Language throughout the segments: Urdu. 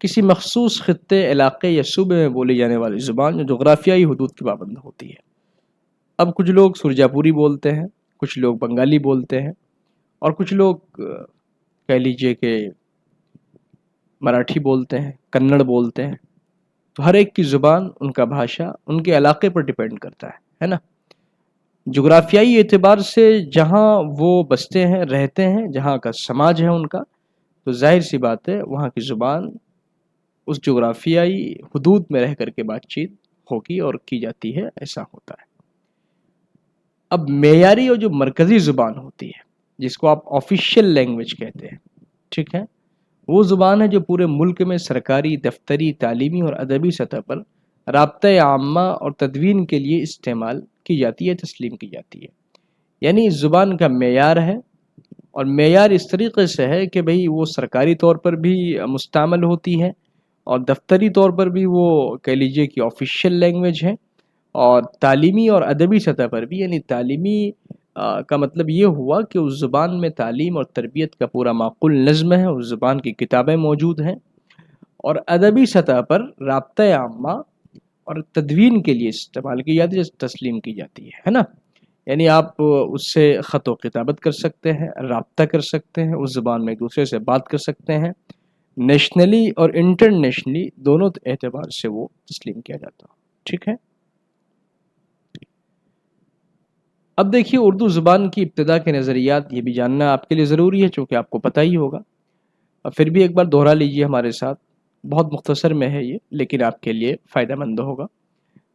کسی مخصوص خطے، علاقے یا صوبے میں بولی جانے والی زبان جو جغرافیائی حدود کی پابند ہوتی ہے۔ اب کچھ لوگ سرجا پوری بولتے ہیں، کچھ لوگ بنگالی بولتے ہیں، اور کچھ لوگ کہہ لیجئے کہ مراٹھی بولتے ہیں، کنڑ بولتے ہیں۔ تو ہر ایک کی زبان، ان کا بھاشا ان کے علاقے پر ڈیپینڈ کرتا ہے نا۔ جغرافیائی اعتبار سے جہاں وہ بستے ہیں، رہتے ہیں، جہاں کا سماج ہے ان کا، تو ظاہر سی بات ہے وہاں کی زبان اس جغرافیائی حدود میں رہ کر کے بات چیت ہوگی اور کی جاتی ہے، ایسا ہوتا ہے۔ اب معیاری اور جو مرکزی زبان ہوتی ہے، جس کو آپ آفیشیل لینگویج کہتے ہیں، ٹھیک ہے، وہ زبان ہے جو پورے ملک میں سرکاری، دفتری، تعلیمی اور ادبی سطح پر رابطہ عامہ اور تدوین کے لیے استعمال کی جاتی ہے، تسلیم کی جاتی ہے۔ یعنی اس زبان کا معیار ہے، اور معیار اس طریقے سے ہے کہ بھئی وہ سرکاری طور پر بھی مستعمل ہوتی ہے، اور دفتری طور پر بھی وہ کہہ لیجئے کہ آفیشیل لینگویج ہے، اور تعلیمی اور ادبی سطح پر بھی، یعنی تعلیمی کا مطلب یہ ہوا کہ اس زبان میں تعلیم اور تربیت کا پورا معقول نظم ہے، اس زبان کی کتابیں موجود ہیں، اور ادبی سطح پر رابطہ عامہ اور تدوین کے لیے استعمال کی جاتی ہے، تسلیم کی جاتی ہے نا۔ یعنی آپ اس سے خط و کتابت کر سکتے ہیں، رابطہ کر سکتے ہیں، اس زبان میں ایک دوسرے سے بات کر سکتے ہیں، نیشنلی اور انٹرنیشنلی دونوں اعتبار سے وہ تسلیم کیا جاتا ہے، ٹھیک ہے۔ اب دیکھیے اردو زبان کی ابتدا کے نظریات، یہ بھی جاننا آپ کے لیے ضروری ہے چونکہ آپ کو پتہ ہی ہوگا، اور پھر بھی ایک بار دہرا لیجئے ہمارے ساتھ، بہت مختصر میں ہے یہ لیکن آپ کے لیے فائدہ مند ہوگا۔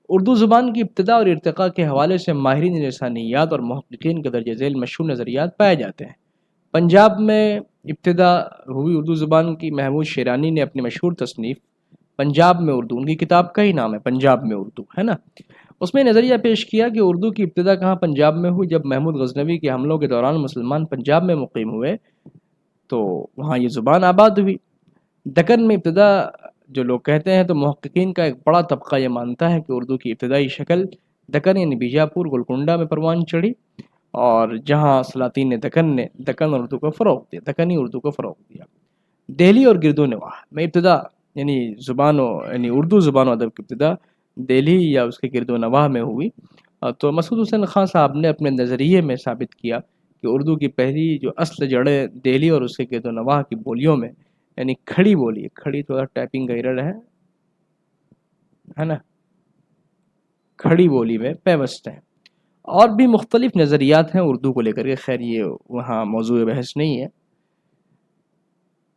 اردو زبان کی ابتدا اور ارتقاء کے حوالے سے ماہرین لسانیات اور محققین کے درجہ ذیل مشہور نظریات پائے جاتے ہیں۔ پنجاب میں ابتدا ہوئی اردو زبان کی، محمود شیرانی نے اپنی مشہور تصنیف پنجاب میں اردو، ان کی کتاب کا ہی نام ہے پنجاب میں اردو، ہے نا، اس میں نظریہ پیش کیا کہ اردو کی ابتدا کہاں پنجاب میں ہوئی۔ جب محمود غزنوی کے حملوں کے دوران مسلمان پنجاب میں مقیم ہوئے تو وہاں یہ زبان آباد ہوئی۔ دکن میں ابتدا جو لوگ کہتے ہیں، تو محققین کا ایک بڑا طبقہ یہ مانتا ہے کہ اردو کی ابتدائی شکل دکن یعنی بیجاپور، گولکنڈہ میں پروان چڑھی، اور جہاں سلاطین دکن نے دکن اردو کو فروغ دیا، دکنی اردو کو فروغ دیا۔ دہلی اور گرد و نواح میں ابتدا، یعنی یعنی اردو زبان و ادب کی ابتدا دہلی یا اس کے گرد و نواح میں ہوئی۔ تو مسعود حسین خان صاحب نے اپنے نظریے میں ثابت کیا کہ اردو کی پہلی جو اصل جڑیں دہلی اور اس کے گرد و نواح کی بولیوں میں، یعنی کھڑی بولی، کھڑی تھوڑا ٹائپنگ کا ایرر ہے نا، کھڑی بولی میں پیوست ہیں۔ اور بھی مختلف نظریات ہیں اردو کو لے کر کے، خیر یہ وہاں موضوع بحث نہیں ہے۔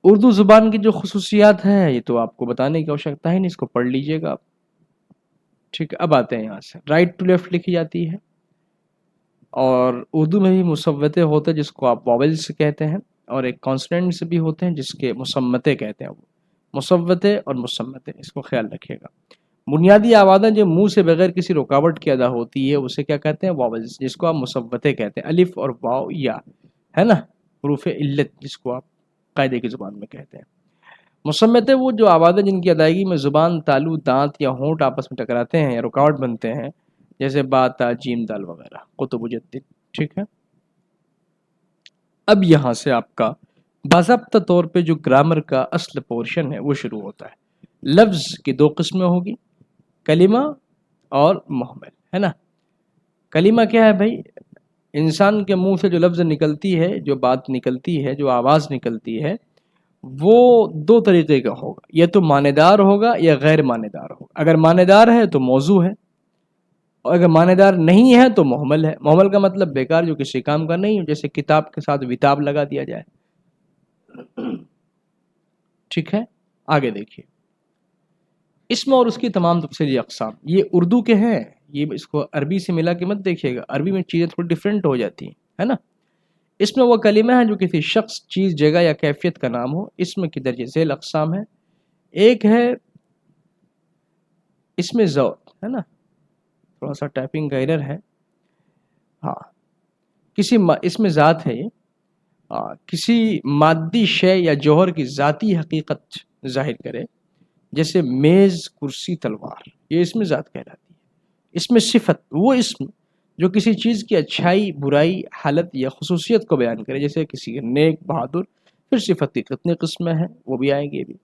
اردو زبان کی جو خصوصیات ہیں یہ تو آپ کو بتانے کی آوشکتا ہے نہیں، اس کو پڑھ لیجئے گا آپ، ٹھیک ہے۔ اب آتے ہیں یہاں سے، رائٹ ٹو لیفٹ لکھی جاتی ہے، اور اردو میں بھی مصوتے ہوتے ہیں جس کو آپ واولز کہتے ہیں، اور ایک کانسوننٹس بھی ہوتے ہیں جس کے مصمتے کہتے ہیں، وہ مصوتے اور مصمتے، اس کو خیال رکھیے گا۔ بنیادی آوازیں جو منہ سے بغیر کسی رکاوٹ کے ادا ہوتی ہے اسے کیا کہتے ہیں؟ واولز، جس کو آپ مصوتے کہتے ہیں، الف اور واو یا، ہے نا، حروف علت جس کو آپ قاعدے کی زبان میں کہتے ہیں۔ مصمتے وہ جو آوازیں جن کی ادائیگی میں زبان، تالو، دانت یا ہونٹ آپس میں ٹکراتے ہیں یا رکاوٹ بنتے ہیں، جیسے با، تا، جیم، دال وغیرہ، قطب جدید، ٹھیک ہے۔ اب یہاں سے آپ کا باضابطہ طور پہ جو گرامر کا اصل پورشن ہے وہ شروع ہوتا ہے۔ لفظ کی دو قسمیں ہوگی، کلمہ اور محمل، ہے نا۔ کلمہ کیا ہے بھائی؟ انسان کے منہ سے جو لفظ نکلتی ہے، جو بات نکلتی ہے، جو آواز نکلتی ہے، وہ دو طریقے کا ہوگا، یا تو معنیدار ہوگا یا غیر معنیدار ہوگا۔ اگر معنیدار ہے تو موضوع ہے، اور اگر معنیدار نہیں ہے تو محمل ہے۔ محمل کا مطلب بیکار، جو کسی کام کا نہیں ہو، جیسے کتاب کے ساتھ وتاب لگا دیا جائے، ٹھیک ہے۔ آگے دیکھیے، اسم اور اس کی تمام تفصیلی اقسام، یہ اردو کے ہیں، یہ اس کو عربی سے ملا کے مت دیکھیے گا، عربی میں چیزیں تھوڑی ڈیفرنٹ ہو جاتی ہیں، ہے نا۔ اسم وہ کلمہ ہے جو کسی شخص، چیز، جگہ یا کیفیت کا نام ہو۔ اسم کی درجہ ذیل اقسام ہے۔ ایک ہے اسم ذات، ہے نا، تھوڑا سا ٹائپنگ کا ایرر ہے، ہاں، اسم ذات ہے یہ، کسی مادی شے یا جوہر کی ذاتی حقیقت ظاہر کرے، جیسے میز، کرسی، تلوار، یہ اسم ذات کہلاتی ہے۔ اسم صفت وہ اسم جو کسی چیز کی اچھائی، برائی، حالت یا خصوصیت کو بیان کرے، جیسے کسی نیک، بہادر۔ پھر صفت کی کتنی قسمیں ہیں وہ بھی آئیں گے بھی۔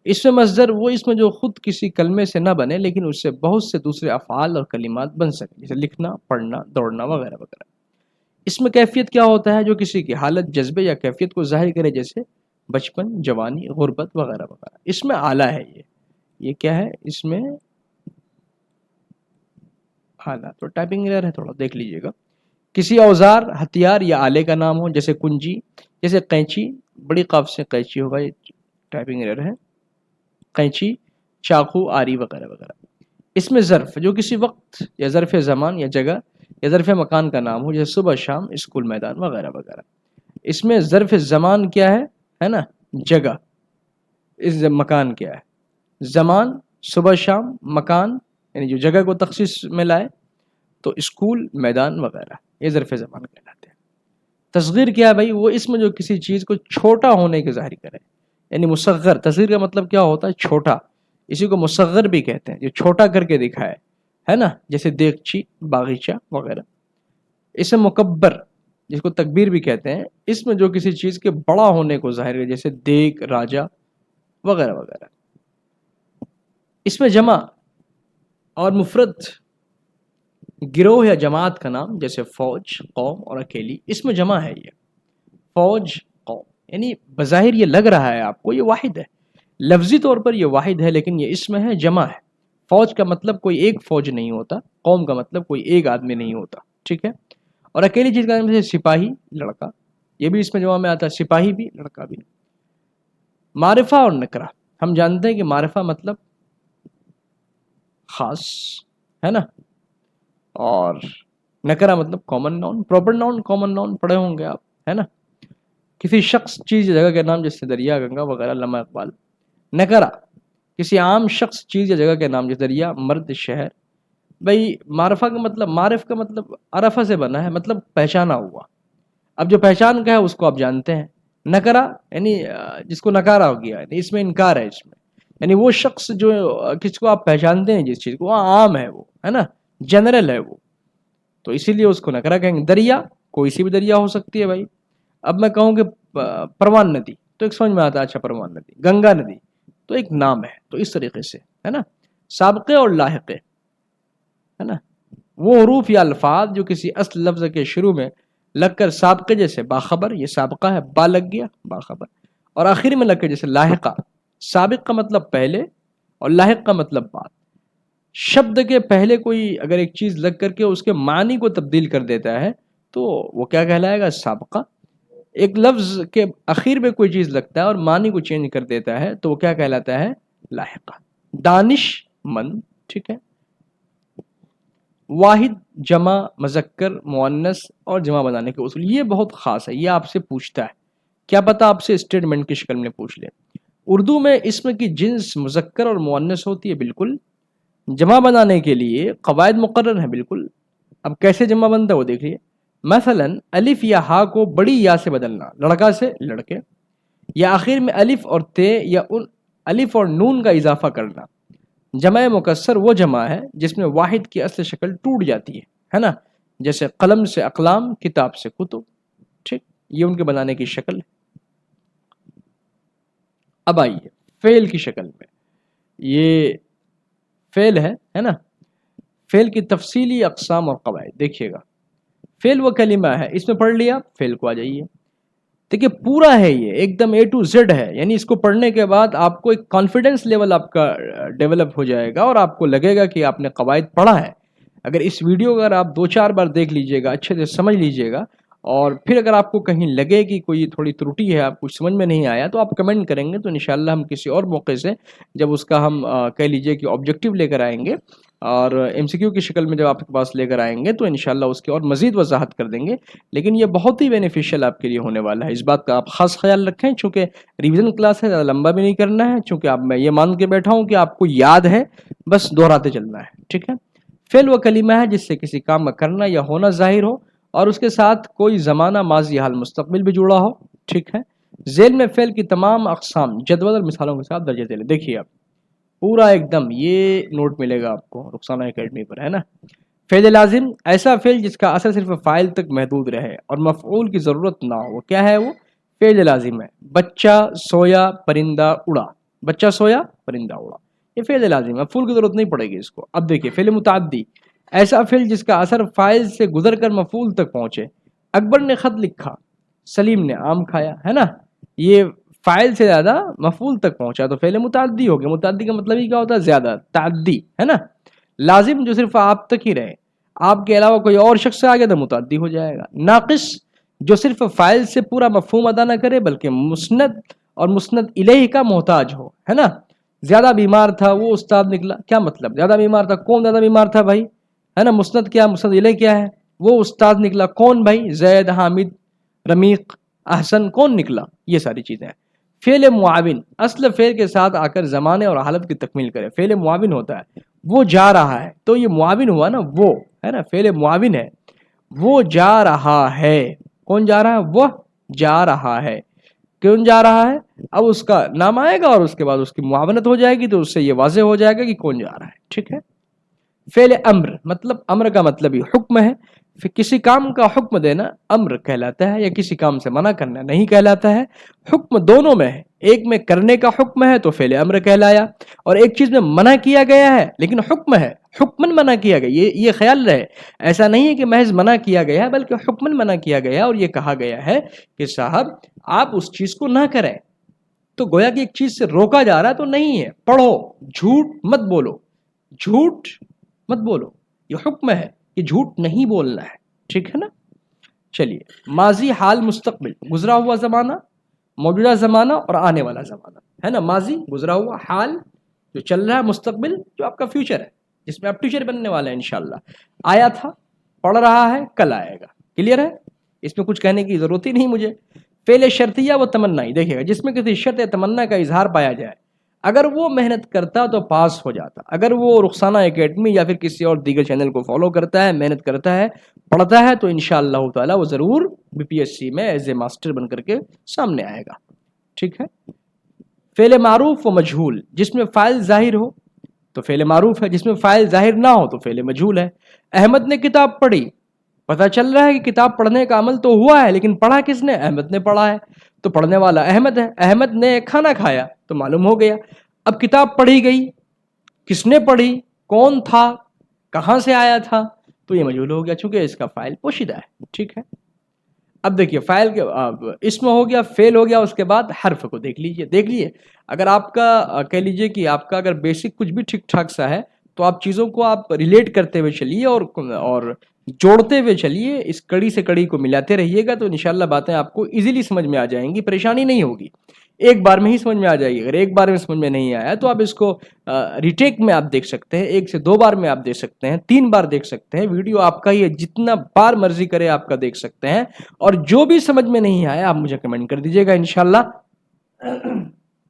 اس میں مصدر وہ اسم جو خود کسی کلمے سے نہ بنے لیکن اس سے بہت سے دوسرے افعال اور کلمات بن سکیں، جیسے لکھنا، پڑھنا، دوڑنا وغیرہ وغیرہ۔ اس میں کیفیت کیا ہوتا ہے؟ جو کسی کی حالت، جذبے یا کیفیت کو ظاہر کرے، جیسے بچپن، جوانی، غربت وغیرہ وغیرہ۔ اس میں آلہ ہے، یہ کیا ہے؟ اس میں آلہ، تو ٹائپنگ ایرر ہے، تھوڑا دیکھ لیجئے گا۔ کسی اوزار، ہتھیار یا آلے کا نام ہو، جیسے کنجی، جیسے قینچی، بڑی قاف سے قینچی ہوگا، یہ ٹائپنگ ایرر ہے، قینچی، چاقو، آری وغیرہ وغیرہ۔ اس میں ظرف، جو کسی وقت یا ظرف زمان یا جگہ یا ظرف مکان کا نام ہو، جیسے صبح، شام، اسکول، میدان وغیرہ وغیرہ۔ اس میں ظرف زمان کیا ہے نا؟ جگہ۔ اس مکان کیا ہے؟ زمان، صبح شام، مکان یعنی جو جگہ کو تخصیص میں لائے، تو اسکول، میدان وغیرہ، یہ ظرف زمان کہلاتے ہیں۔ تصغیر کیا ہے بھائی؟ وہ اسم جو کسی چیز کو چھوٹا ہونے کی ظاہر کرے، یعنی مصغر۔ تصغیر کا مطلب کیا ہوتا ہے؟ چھوٹا، اسی کو مصغر بھی کہتے ہیں، جو چھوٹا کر کے دکھائے، ہے نا؟ جیسے دیگچی، باغیچہ وغیرہ۔ اسم مکبر، جس کو تکبیر بھی کہتے ہیں، اس میں جو کسی چیز کے بڑا ہونے کو ظاہر ہے، جیسے دیگ، راجا وغیرہ وغیرہ۔ اس میں جمع اور مفرد، گروہ یا جماعت کا نام، جیسے فوج، قوم اور اکیلی۔ اس میں جمع ہے، یہ فوج، قوم، یعنی بظاہر یہ لگ رہا ہے آپ کو یہ واحد ہے، لفظی طور پر یہ واحد ہے، لیکن یہ اسم ہے، جمع ہے۔ فوج کا مطلب کوئی ایک فوج نہیں ہوتا، قوم کا مطلب کوئی ایک آدمی نہیں ہوتا، ٹھیک ہے؟ اور اکیلی چیز کا نام جیسے سپاہی، لڑکا، یہ بھی اس میں جمع میں آتا ہے، سپاہی بھی، لڑکا بھی۔ معرفہ اور نکرہ، ہم جانتے ہیں کہ معرفہ مطلب خاص، ہے نا؟ اور نکرہ مطلب common noun, proper noun, common noun پڑھے ہوں گے آپ، ہے نا؟ کسی شخص، چیز یا جگہ کے نام، جیسے دریا، گنگا وغیرہ، علامہ اقبال۔ نکرہ کسی عام شخص، چیز یا جگہ کے نام، جیسے دریا، مرد، شہر۔ بھائی معرفہ کا مطلب، معرف کا مطلب عرفہ سے بنا ہے، مطلب پہچانا ہوا۔ اب جو پہچان کا ہے اس کو آپ جانتے ہیں۔ نکرہ یعنی جس کو نکارا ہو گیا، یعنی اس میں انکار ہے، اس میں یعنی وہ شخص جو کس کو آپ پہچانتے ہیں، جس چیز کو، وہ عام ہے، وہ ہے نا، جنرل ہے وہ، تو اسی لیے اس کو نکرہ کہیں گے۔ دریا کوئی سی بھی دریا ہو سکتی ہے بھائی۔ اب میں کہوں کہ پروان ندی، تو ایک سمجھ میں آتا ہے، اچھا پروان ندی، گنگا ندی تو ایک نام ہے، تو اس طریقے سے، ہے نا؟ سابقے اور لاحقے، ہے نا؟ وہ حروف یا الفاظ جو کسی اصل لفظ کے شروع میں لگ کر سابقے، جیسے باخبر، یہ سابقہ ہے، با لگ گیا، باخبر، اور آخر میں لگ کر، جیسے لاحقہ۔ سابق کا مطلب پہلے اور لاحق کا مطلب بعد۔ شبد کے پہلے کوئی اگر ایک چیز لگ کر کے اس کے معنی کو تبدیل کر دیتا ہے تو وہ کیا کہلائے گا؟ سابقہ۔ ایک لفظ کے اخیر میں کوئی چیز لگتا ہے اور معنی کو چینج کر دیتا ہے تو وہ کیا کہلاتا ہے؟ لاحقہ۔ دانش مند، ٹھیک ہے؟ واحد، جمع، مذکر، مؤنث اور جمع بنانے کے اصول، یہ بہت خاص ہے، یہ آپ سے پوچھتا ہے، کیا پتہ آپ سے اسٹیٹمنٹ کی شکل میں پوچھ لے۔ اردو میں اسم کی جنس مذکر اور مؤنث ہوتی ہے، بالکل۔ جمع بنانے کے لیے قواعد مقرر ہیں، بالکل۔ اب کیسے جمع بنتا ہے وہ دیکھیے۔ مثلا الف یا ہا کو بڑی یا سے بدلنا، لڑکا سے لڑکے، یا آخر میں الف اور تے یا ان الف اور نون کا اضافہ کرنا۔ جمع مکسر وہ جمع ہے جس میں واحد کی اصل شکل ٹوٹ جاتی ہے نا؟ جیسے قلم سے اقلام، کتاب سے کتب، ٹھیک؟ یہ ان کے بنانے کی شکل ہے۔ اب آئیے فعل کی شکل میں، یہ فعل ہے نا؟ فعل کی تفصیلی اقسام اور قواعد دیکھیے گا۔ فعل وہ کلمہ ہے، اس میں پڑھ لیا، فعل کو آ جائیے، دیکھیے پورا ہے، یہ ایک دم اے ٹو زیڈ ہے، یعنی اس کو پڑھنے کے بعد آپ کو ایک کانفیڈنس لیول آپ کا ڈیولپ ہو جائے گا اور آپ کو لگے گا کہ آپ نے قواعد پڑھا ہے۔ اگر اس ویڈیو اگر آپ 2-4 بار دیکھ لیجئے گا، اچھے سے سمجھ لیجئے گا، اور پھر اگر آپ کو کہیں لگے کہ کوئی تھوڑی ترٹی ہے، آپ کچھ سمجھ میں نہیں آیا، تو آپ کمنٹ کریں گے، تو انشاءاللہ ہم کسی اور موقع سے جب اس کا ہم کہہ لیجئے کہ آبجیکٹیو لے کر آئیں گے اور ایم سی کیو کی شکل میں جب آپ کے پاس لے کر آئیں گے تو انشاءاللہ اس کی اور مزید وضاحت کر دیں گے، لیکن یہ بہت ہی بینیفیشیل آپ کے لیے ہونے والا ہے، اس بات کا آپ خاص خیال رکھیں، چونکہ ریویژن کلاس ہے، زیادہ لمبا بھی نہیں کرنا ہے، چونکہ اب میں یہ مان کے بیٹھا ہوں کہ آپ کو یاد ہے، بس دہراتے چلنا ہے، ٹھیک ہے؟ فعل وہ کلمہ ہے جس سے کسی کام کا کرنا یا ہونا ظاہر ہو اور اس کے ساتھ کوئی زمانہ، ماضی، حال، مستقبل بھی جڑا ہو، ٹھیک ہے؟ ذیل میں فعل کی تمام اقسام جدول اور مثالوں کے ساتھ درج ذیل، دیکھیے آپ پورا ایک دم یہ نوٹ ملے گا آپ کو رخسانہ اکیڈمی پر، ہے نا؟ فعل لازم ایسا فعل جس کا اثر صرف فاعل تک محدود رہے اور مفعول کی ضرورت نہ ہو، کیا ہے وہ؟ فعل لازم ہے۔ بچہ، سویا، پرندہ، اڑا، بچہ سویا پرندہ اڑا. یہ فعل لازم ہے, مفعول کی ضرورت نہیں پڑے گی اس کو. اب دیکھیے فعل متعدی, ایسا فعل جس کا اثر فاعل سے گزر کر مفعول تک پہنچے. اکبر نے خط لکھا, سلیم نے آم کھایا, ہے نا, یہ فاعل سے زیادہ مفعول تک پہنچا تو فعل متعدی ہو گیا. متعدی کا مطلب ہی کیا ہوتا ہے؟ زیادہ, تعدی, ہے نا. لازم جو صرف آپ تک ہی رہے, آپ کے علاوہ کوئی اور شخص آ گیا تو متعدی ہو جائے گا. ناقص جو صرف فاعل سے پورا مفہوم ادا نہ کرے بلکہ مسند اور مسند الیہ کا محتاج ہو, ہے نا. زیادہ بیمار تھا وہ استاد نکلا, کیا مطلب؟ زیادہ بیمار تھا, کون زیادہ بیمار تھا بھائی, ہے نا. مسند کیا, مسند الیہ کیا ہے؟ وہ استاد نکلا, کون بھائی؟ زید, حامد, رمیق, احسن, کون نکلا؟ یہ ساری چیزیں ہیں. فعل معاون اصل فعل کے ساتھ آ کر زمانے اور حالت کی تکمیل کرے. فعل معاون ہوتا ہے, وہ جا رہا ہے تو یہ معاون ہوا نا, وہ, ہے نا, فعل معاون ہے. وہ جا رہا ہے, کون جا رہا ہے؟ وہ جا رہا ہے. کون جا رہا ہے؟ اب اس کا نام آئے گا اور اس کے بعد اس کی معاونت ہو جائے گی تو اس سے یہ واضح ہو جائے گا کہ کون جا رہا ہے. ٹھیک ہے. فعل امر مطلب, امر کا مطلب ہی حکم ہے. پھر کسی کام کا حکم دینا امر کہلاتا ہے, یا کسی کام سے منع کرنا نہیں کہلاتا ہے. حکم دونوں میں ہے, ایک میں کرنے کا حکم ہے تو فعل امر کہلایا, اور ایک چیز میں منع کیا گیا ہے لیکن حکم ہے, حکمن منع کیا گیا. یہ خیال رہے, ایسا نہیں ہے کہ محض منع کیا گیا ہے بلکہ حکمن منع کیا گیا ہے, اور یہ کہا گیا ہے کہ صاحب آپ اس چیز کو نہ کریں. تو گویا کہ ایک چیز سے روکا جا رہا ہے تو نہیں ہے. پڑھو, جھوٹ مت بولو, جھوٹ مت بولو, یہ حکم ہے کہ جھوٹ نہیں بولنا ہے. ٹھیک ہے نا. چلیے, ماضی, حال, مستقبل, گزرا ہوا زمانہ, موجودہ زمانہ اور آنے والا زمانہ, ہے نا. ماضی گزرا ہوا, حال جو چل رہا ہے, مستقبل جو آپ کا فیوچر ہے جس میں آپ ٹیچر بننے والے ہیں انشاءاللہ. آیا تھا, پڑھ رہا ہے, کل آئے گا. کلیئر ہے, اس میں کچھ کہنے کی ضرورت ہی نہیں مجھے. فعل شرطیہ و تمنائی, دیکھیے گا جس میں کسی شرط یا تمنا کا اظہار پایا جائے, اگر وہ محنت کرتا تو پاس ہو جاتا. اگر وہ رخسانہ اکیڈمی یا پھر کسی اور دیگر چینل کو فالو کرتا ہے, محنت کرتا ہے, پڑھتا ہے, تو انشاءاللہ تعالی وہ ضرور BPSC میں ایز اے ماسٹر بن کر کے سامنے آئے گا. ٹھیک ہے. فعل معروف و مجہول, جس میں فاعل ظاہر ہو تو فعل معروف ہے, جس میں فاعل ظاہر نہ ہو تو فعل مجہول ہے. احمد نے کتاب پڑھی, پتہ چل رہا ہے کہ کتاب پڑھنے کا عمل تو ہوا ہے لیکن پڑھا کس نے؟ احمد نے پڑھا ہے, تو پڑھنے والا احمد ہے. احمد نے کھانا کھایا تو معلوم ہو گیا. اب کتاب پڑھی گئی, کس نے پڑھی, کون تھا, کہاں سے آیا تھا, تو یہ مجہول ہو گیا چونکہ اس کا فاعل پوشیدہ ہے. ٹھیک ہے. اب دیکھیے فاعل کے اسم ہو گیا, فعل ہو گیا, اس کے بعد حرف کو دیکھ لیجئے. اگر آپ کا کہہ لیجئے کہ آپ کا اگر بیسک کچھ بھی ٹھیک ٹھاک سا ہے تو آپ چیزوں کو آپ ریلیٹ کرتے ہوئے چلیے اور جوڑتے ہوئے چلیے, اس کڑی سے کڑی کو ملاتے رہیے گا تو انشاءاللہ باتیں آپ کو ایزیلی سمجھ میں آ جائیں گی, پریشانی نہیں ہوگی, ایک بار میں ہی سمجھ میں آ جائے گی. اگر ایک بار میں سمجھ میں نہیں آیا تو آپ اس کو ریٹیک میں آپ دیکھ سکتے ہیں, 1 سے 2 بار میں آپ دیکھ سکتے ہیں, 3 بار دیکھ سکتے ہیں. ویڈیو آپ کا ہی ہے, جتنا بار مرضی کرے آپ کا دیکھ سکتے ہیں, اور جو بھی سمجھ میں نہیں آیا آپ مجھے کمنٹ کر دیجئے گا. انشاءاللہ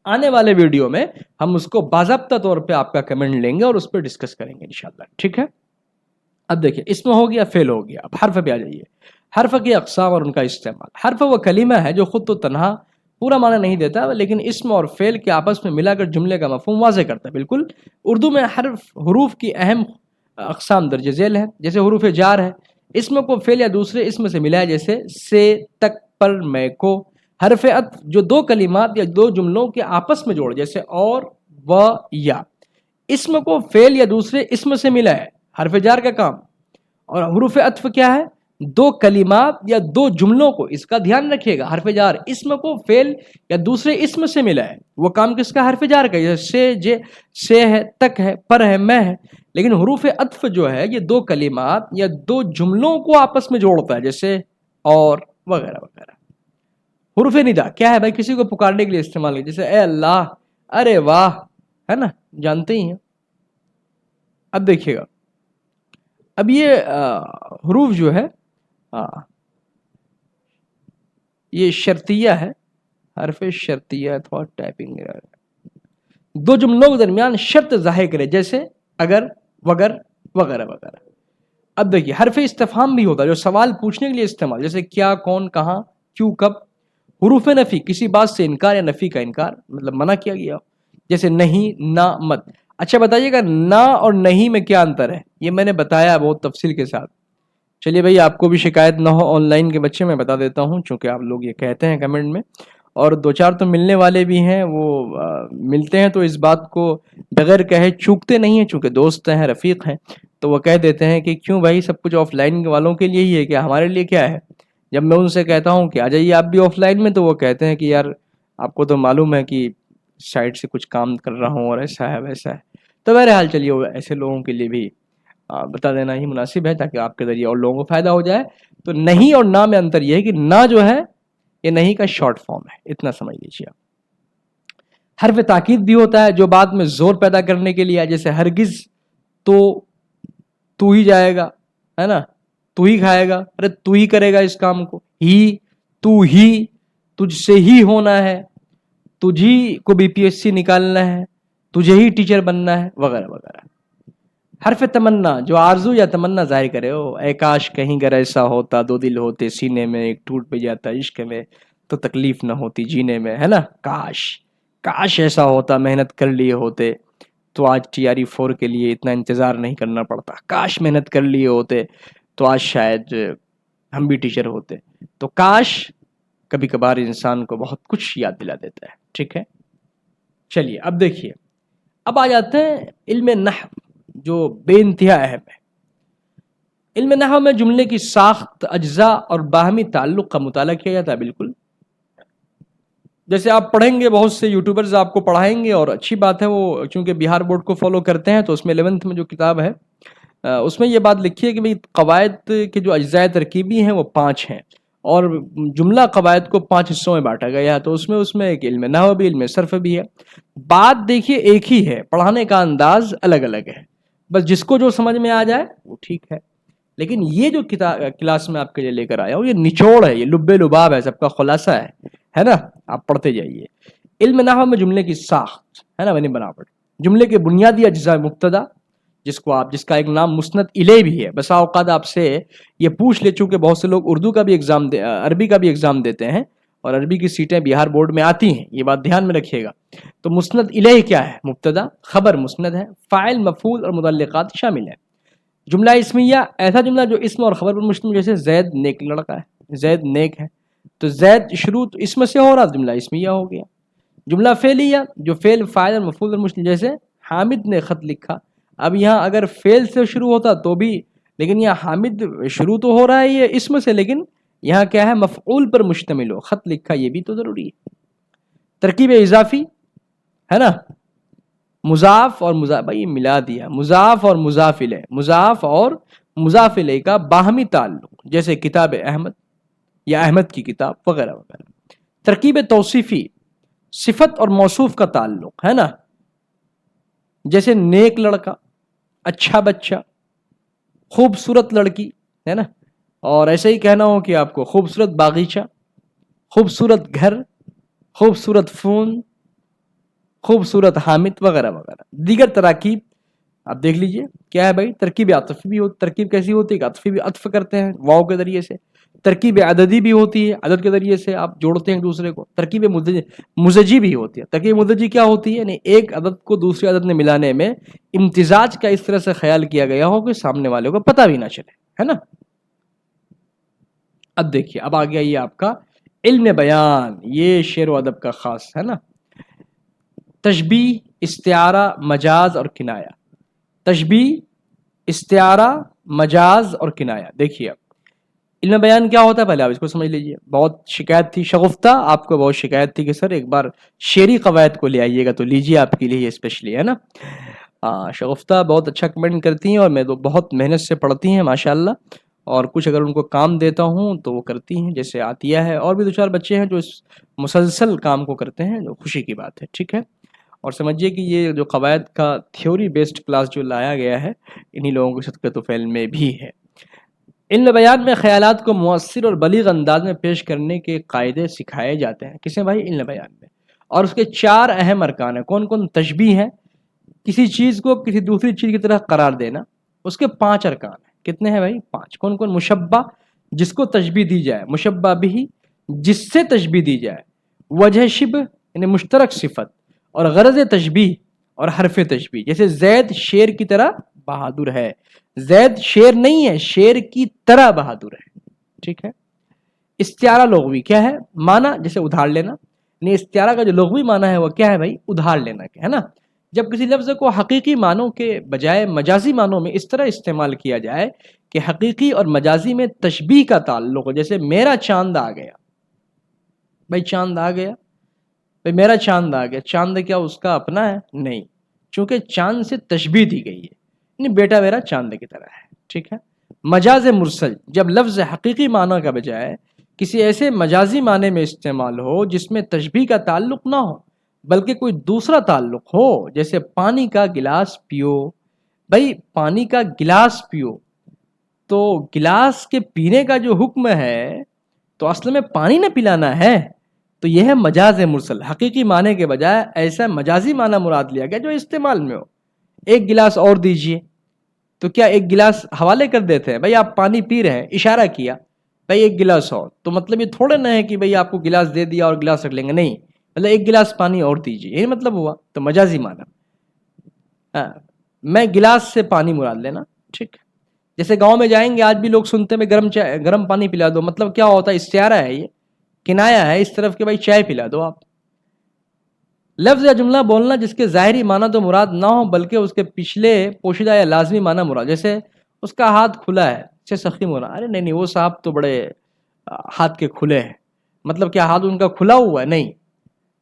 آنے والے ویڈیو میں ہم اس کو باضابطہ طور پہ آپ کا کمنٹ لیں گے اور اس پہ ڈسکس کریں گے انشاءاللہ. ٹھیک ہے. اب دیکھیں اسم ہو گیا, فعل ہو گیا, اب حرف پہ آ جائیے. حرف کی اقسام اور ان کا استعمال. حرف وہ کلمہ ہے جو خود تو تنہا پورا معنی نہیں دیتا لیکن اسم اور فعل کے آپس میں ملا کر جملے کا مفہوم واضح کرتا ہے. بالکل, اردو میں حروف کی اہم اقسام درج ذیل ہیں. جیسے حروف جار ہے, اسم کو فعل یا دوسرے اسم سے ملایا, جیسے سے, تک, پر, میں, کو. حرف عطف جو 2 کلمات یا 2 جملوں کے آپس میں جوڑ, جیسے اور, و, یا. اسم کو فعل یا دوسرے اسم سے ملا ہے, حرف جار کا کام. اور حروف عطف کیا ہے؟ 2 کلمات یا 2 جملوں کو, اس کا دھیان رکھیے گا, حرف جار اسم کو فعل یا دوسرے اسم سے ملا ہے, وہ کام کس کا؟ حرف جار کا. جیسے سے ہے, تک ہے, پر ہے, میں ہے. لیکن حروف عطف جو ہے یہ 2 کلمات یا 2 جملوں کو آپس میں جوڑتا ہے, جیسے اور, وغیرہ وغیرہ. حروف ندا کیا ہے بھائی؟ کسی کو پکارنے کے لیے استعمال ہے, جیسے اے اللہ, ارے واہ, ہے نا, جانتے ہی ہیں. اب دیکھیے گا, اب یہ حروف جو ہے یہ شرطیہ ہے, حرف شرطیہ, تھوڑا ٹائپنگ 2 جملوں کے درمیان شرط ظاہر کرے, جیسے اگر, وگر, وغیرہ وغیرہ. اب دیکھیے حرف استفہام بھی ہوتا ہے جو سوال پوچھنے کے لیے استعمال, جیسے کیا, کون, کہاں, کیوں, کب. حروف نفی کسی بات سے انکار یا نفی کا انکار, مطلب منع کیا گیا, جیسے نہیں, نہ, مت. اچھا بتائیے گا نہ اور نہیں میں کیا انتر ہے؟ یہ میں نے بتایا بہت تفصیل کے ساتھ. چلیے بھائی, آپ کو بھی شکایت نہ ہو آن لائن کے بچے, میں بتا دیتا ہوں چونکہ آپ لوگ یہ کہتے ہیں کمنٹ میں. اور دو چار تو ملنے والے بھی ہیں، وہ ملتے ہیں تو اس بات کو بغیر کہے چوکتے نہیں ہیں، چونکہ دوست ہیں، رفیق ہیں، تو وہ کہہ دیتے ہیں کہ کیوں بھائی سب کچھ آف لائن والوں کے لیے ہی ہے، کہ ہمارے لیے کیا ہے؟ جب میں ان سے کہتا ہوں کہ آ جائیے آپ بھی آف لائن میں، تو وہ کہتے ہیں کہ یار آپ کو تو معلوم ہے کہ سائٹ سے کچھ کام کر رہا ہوں اور ایسا ہے ویسا ہے۔ تو بہرحال چلیے، وہ ایسے لوگوں کے لیے بھی بتا دینا ہی مناسب ہے، تاکہ آپ کے ذریعے اور لوگوں کو فائدہ ہو جائے۔ تو نہیں اور نہ میں انتر یہ ہے کہ نہ جو ہے یہ نہیں کا شارٹ فارم ہے، اتنا سمجھ لیجیے آپ۔ حرف تاکید بھی ہوتا ہے جو بات میں زور پیدا کرنے کے لیے ہے، جیسے ہرگز تو ہی جائے گا، ہے نا، تو ہی کھائے گا، ارے تو ہی کرے گا اس کام کو، ہی تجھ سے ہی ہونا ہے، تجھی کو بی پی ایس سی نکالنا ہے، تجھے ہی ٹیچر بننا ہے، وغیرہ وغیرہ۔ حرف تمنا جو آرزو یا تمنا ظاہر کرے، اے کاش کہیں گر ایسا ہوتا، دو دل ہوتے سینے میں، ایک ٹوٹ پہ جاتا عشق میں تو تکلیف نہ ہوتی جینے میں، ہے نا، کاش ایسا ہوتا، محنت کر لیے ہوتے تو آج ٹی آر ای 4 کے لیے اتنا انتظار نہیں کرنا پڑتا، کاش محنت کر لیے ہوتے تو آج شاید ہم بھی ٹیچر ہوتے۔ تو کاش کبھی کبھار انسان کو بہت کچھ یاد دلا دیتا ہے، ٹھیک ہے۔ چلیے اب دیکھیے، اب آ جاتے ہیں علم نحو، جو بے انتہا اہم ہے۔ علم نحو میں جملے کی ساخت، اجزاء اور باہمی تعلق کا مطالعہ کیا جاتا ہے، بالکل جیسے آپ پڑھیں گے، بہت سے یوٹیوبرز آپ کو پڑھائیں گے، اور اچھی بات ہے، وہ چونکہ بہار بورڈ کو فالو کرتے ہیں، تو اس میں 11th میں جو کتاب ہے اس میں یہ بات لکھی ہے کہ بھئی قواعد کے جو اجزاء ترکیبی ہیں وہ 5 ہیں، اور جملہ قواعد کو 5 حصوں میں بانٹا گیا ہے، تو اس میں ایک علم نحو بھی، علم صرف بھی ہے۔ بات دیکھیے ایک ہی ہے، پڑھانے کا انداز الگ الگ ہے، بس جس کو جو سمجھ میں آ جائے وہ ٹھیک ہے۔ لیکن یہ جو کلاس میں آپ کے لیے لے کر آیا ہوں، یہ نچوڑ ہے، یہ لب لباب ہے، سب کا خلاصہ ہے نا، آپ پڑھتے جائیے۔ علم نحو میں جملے کی ساخت، ہے نا، بناوٹ، جملے کے بنیادی اجزاء مبتدا، جس کا ایک نام مسند الیہ بھی ہے۔ بسا اوقات آپ سے یہ پوچھ لے، چونکہ بہت سے لوگ اردو کا بھی عربی کا بھی ایگزام دیتے ہیں، اور عربی کی سیٹیں بہار بورڈ میں آتی ہیں، یہ بات دھیان میں رکھیے گا۔ تو مسند الیہ کیا ہے؟ مبتدا، خبر مسند ہے، فاعل مفعول اور متعلقات شامل ہیں۔ جملہ اسمیہ ایسا جملہ جو اسم اور خبر پر مشتمل، جیسے زید نیک لڑکا ہے، زید نیک ہے، تو زید شروع اسم سے ہو رہا، جملہ اسمیہ ہو گیا۔ جملہ فعلیہ جو فعل، فاعل اور مفعول پر مشتمل، جیسے حامد نے خط لکھا۔ اب یہاں اگر فعل سے شروع ہوتا تو بھی، لیکن یہاں حامد شروع تو ہو رہا ہے یہ اسم سے، لیکن یہاں کیا ہے؟ مفعول پر مشتمل ہو، خط لکھا، یہ بھی تو ضروری ہے۔ ترکیب اضافی، ہے نا، مضاف اور مضاف، بھائی ملا دیا، مضاف اور مضاف الیہ، مضاف اور مضاف الیہ کا باہمی تعلق، جیسے کتاب احمد یا احمد کی کتاب، وغیرہ وغیرہ۔ ترکیب توصیفی، صفت اور موصوف کا تعلق، ہے نا، جیسے نیک لڑکا، اچھا بچہ، خوبصورت لڑکی، ہے نا، اور ایسے ہی کہنا ہو کہ آپ کو خوبصورت باغیچہ، خوبصورت گھر، خوبصورت فون، خوبصورت حامد، وغیرہ وغیرہ۔ دیگر تراکیب آپ دیکھ لیجئے کیا ہے بھائی؟ ترکیب عطفی بھی ہوتی، ترکیب کیسی ہوتی ہے کہ عطفی بھی عطف کرتے ہیں واو کے ذریعے سے۔ ترکیب عددی بھی ہوتی ہے، عدد کے ذریعے سے آپ جوڑتے ہیں ایک دوسرے کو۔ ترکیب مزجی بھی ہوتی ہے۔ ترکیب مزجی کیا ہوتی ہے؟ یعنی ایک عدد کو دوسرے عدد میں ملانے میں امتزاج کا اس طرح سے خیال کیا گیا ہو کہ سامنے والے کو پتہ بھی نہ چلے، ہے نا۔ اب دیکھیے، اب آ گیا یہ آپ کا علم بیان، یہ شعر و ادب کا خاص ہے نا۔ تشبیہ، استعارہ، مجاز اور کنایہ۔ تشبیہ، استعارہ، مجاز اور کنایہ۔ دیکھیے اب علم بیان کیا ہوتا ہے، پہلے آپ اس کو سمجھ لیجئے۔ بہت شکایت تھی، شگفتہ آپ کو بہت شکایت تھی کہ سر ایک بار شعری قواعد کو لے آئیے گا، تو لیجئے آپ کے لیے اسپیشلی، ہے نا۔ شگفتہ بہت اچھا کمنٹ کرتی ہیں، اور میں تو بہت محنت سے پڑھتی ہیں ماشاءاللہ، اور کچھ اگر ان کو کام دیتا ہوں تو وہ کرتی ہیں، جیسے عطیہ ہے، اور بھی دو چار بچے ہیں جو اس مسلسل کام کو کرتے ہیں، جو خوشی کی بات ہے، ٹھیک ہے۔ اور سمجھیے کہ یہ جو قواعد کا تھیوری بیسڈ کلاس جو لایا گیا ہے، انہی لوگوں کے صدقہ تو فعل میں بھی ہے۔ علم بیان میں خیالات کو مؤثر اور بلیغ انداز میں پیش کرنے کے قاعدے سکھائے جاتے ہیں، کسے بھائی؟ علم بیان میں۔ اور اس کے 4 اہم ارکان ہیں، کون کون؟ تشبیہ ہے، کسی چیز کو کسی دوسری چیز کی طرح قرار دینا، اس کے 5 ارکان ہیں۔ کتنے ہیں بھائی؟ 5۔ کون کون؟ مشبہ، جس کو تشبیہ دی جائے، مشبہ بھی، جس سے تشبیہ دی جائے، وجہ شبہ یعنی مشترک صفت، اور غرض تشبیہ اور حرف تشبیہ، جیسے زید شیر کی طرح بہادر ہے، زید شیر نہیں ہے، شیر کی طرح بہادر ہے، ٹھیک ہے۔ استعارہ لغوی کیا ہے؟ معنی، جیسے ادھار لینا، یعنی استعارہ کا جو لغوی معنی ہے وہ کیا ہے بھائی؟ ادھار لینا ہے نا. جب کسی لفظ کو حقیقی معنوں کے بجائے مجازی معنوں میں اس طرح استعمال کیا جائے کہ حقیقی اور مجازی میں تشبیہ کا تعلق ہو، جیسے میرا چاند آ گیا، بھائی چاند آ گیا، بھائی میرا چاند آ گیا، چاند کیا اس کا اپنا ہے؟ نہیں، چونکہ چاند سے تشبیہ دی گئی ہے، یعنی بیٹا میرا چاند کی طرح ہے. ٹھیک ہے. مجاز مرسل، جب لفظ حقیقی معنی کا بجائے کسی ایسے مجازی معنی میں استعمال ہو جس میں تشبیہ کا تعلق نہ ہو بلکہ کوئی دوسرا تعلق ہو، جیسے پانی کا گلاس پیو. بھائی پانی کا گلاس پیو، تو گلاس کے پینے کا جو حکم ہے تو اصل میں پانی نہ پلانا ہے، تو یہ ہے مجاز مرسل. حقیقی معنی کے بجائے ایسا مجازی معنی مراد لیا گیا جو استعمال میں ہو. ایک گلاس اور دیجئے، تو کیا ایک گلاس حوالے کر دیتے ہیں؟ بھائی آپ پانی پی رہے ہیں، اشارہ کیا بھائی ایک گلاس اور، تو مطلب یہ تھوڑا نہ ہے کہ بھئی آپ کو گلاس دے دیا اور گلاس رکھ لیں گے، نہیں، مطلب ایک گلاس پانی اور دیجیے، یہی مطلب ہوا. تو مجازی معنی میں گلاس سے پانی مراد لینا. ٹھیک. جیسے گاؤں میں جائیں گے آج بھی لوگ سنتے ہیں گرم پانی پلا دو، مطلب کیا ہوتا ہے؟ استعارہ ہے، یہ کنایا ہے اس طرف کہ بھائی چائے پلا دو آپ. لفظ یا جملہ بولنا جس کے ظاہری معنی تو مراد نہ ہو بلکہ اس کے پچھلے پوشیدہ یا لازمی معنی مراد، جیسے اس کا ہاتھ کھلا ہے، سے سخی مراد. ارے نہیں وہ صاحب تو بڑے ہاتھ کے کھلے ہیں، مطلب کیا ہاتھ ان کا کھلا ہوا ہے؟ نہیں،